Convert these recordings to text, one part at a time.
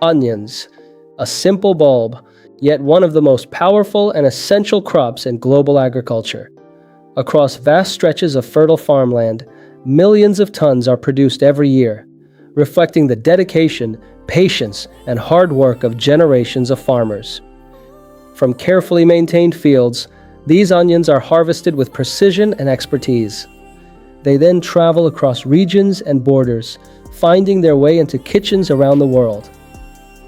Onions, a simple bulb, yet one of the most powerful and essential crops in global agriculture. Across vast stretches of fertile farmland, millions of tons are produced every year, reflecting the dedication, patience, and hard work of generations of farmers. From carefully maintained fields, these onions are harvested with precision and expertise. They then travel across regions and borders, finding their way into kitchens around the world.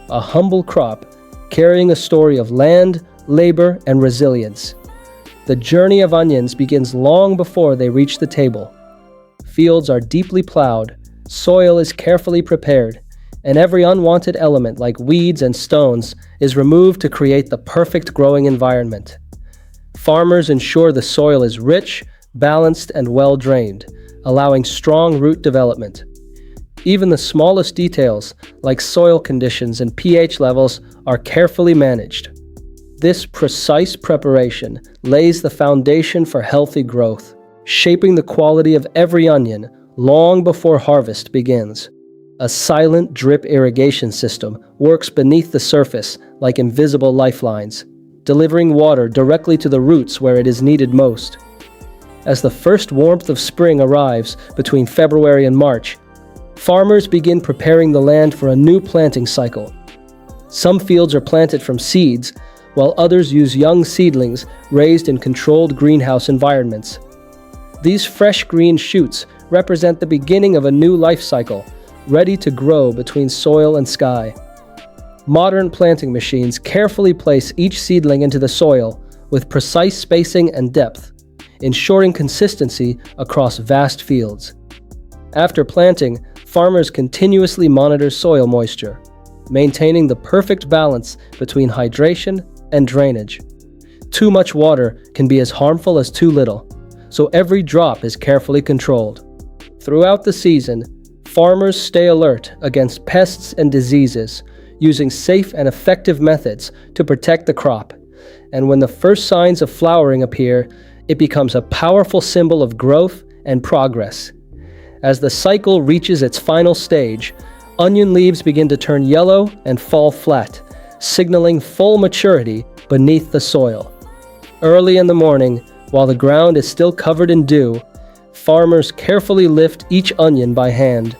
A humble crop, carrying a story of land, labor, and resilience. The journey of onions begins long before they reach the table. Fields are deeply plowed, soil is carefully prepared, and every unwanted element like weeds and stones is removed to create the perfect growing environment. Farmers ensure the soil is rich, balanced, and well-drained, allowing strong root development. Even the smallest details, like soil conditions and pH levels, are carefully managed. This precise preparation lays the foundation for healthy growth, shaping the quality of every onion long before harvest begins. A silent drip irrigation system works beneath the surface like invisible lifelines, delivering water directly to the roots where it is needed most. As the first warmth of spring arrives between February and March, farmers begin preparing the land for a new planting cycle. Some fields are planted from seeds, while others use young seedlings raised in controlled greenhouse environments. These fresh green shoots represent the beginning of a new life cycle, ready to grow between soil and sky. Modern planting machines carefully place each seedling into the soil with precise spacing and depth, ensuring consistency across vast fields. After planting, farmers continuously monitor soil moisture, maintaining the perfect balance between hydration and drainage. Too much water can be as harmful as too little, so every drop is carefully controlled. Throughout the season, farmers stay alert against pests and diseases, using safe and effective methods to protect the crop. And when the first signs of flowering appear, it becomes a powerful symbol of growth and progress. As the cycle reaches its final stage, onion leaves begin to turn yellow and fall flat, signaling full maturity beneath the soil. Early in the morning, while the ground is still covered in dew, farmers carefully lift each onion by hand.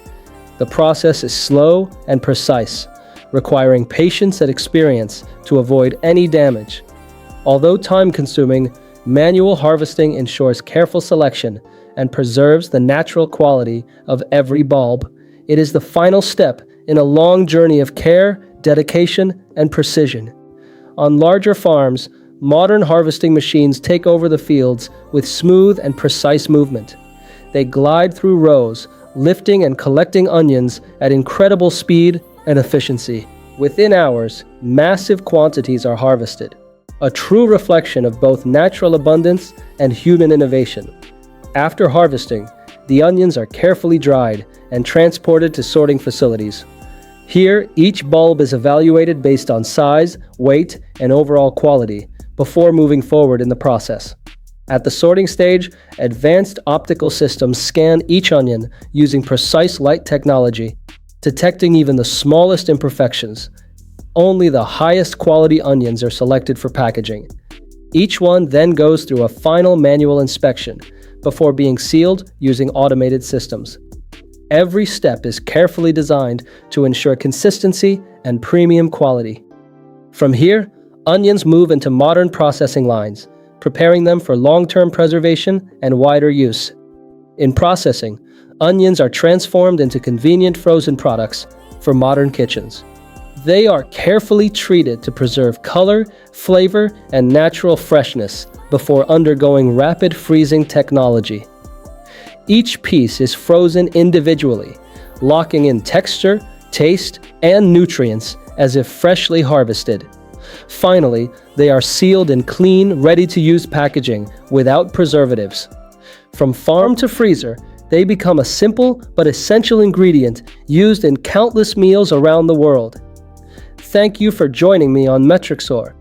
The process is slow and precise, requiring patience and experience to avoid any damage. Although time-consuming, manual harvesting ensures careful selection and preserves the natural quality of every bulb. It is the final step in a long journey of care, dedication, and precision. On larger farms, modern harvesting machines take over the fields with smooth and precise movement. They glide through rows, lifting and collecting onions at incredible speed and efficiency. Within hours, massive quantities are harvested, a true reflection of both natural abundance and human innovation. After harvesting, the onions are carefully dried and transported to sorting facilities. Here, each bulb is evaluated based on size, weight, and overall quality before moving forward in the process. At the sorting stage, advanced optical systems scan each onion using precise light technology, detecting even the smallest imperfections. Only the highest quality onions are selected for packaging. Each one then goes through a final manual inspection before being sealed using automated systems. Every step is carefully designed to ensure consistency and premium quality. From here, onions move into modern processing lines, preparing them for long-term preservation and wider use. In processing, onions are transformed into convenient frozen products for modern kitchens. They are carefully treated to preserve color, flavor, and natural freshness before undergoing rapid freezing technology. Each piece is frozen individually, locking in texture, taste, and nutrients as if freshly harvested. Finally, they are sealed in clean, ready-to-use packaging without preservatives. From farm to freezer, they become a simple but essential ingredient used in countless meals around the world. Thank you for joining me on Metrixor.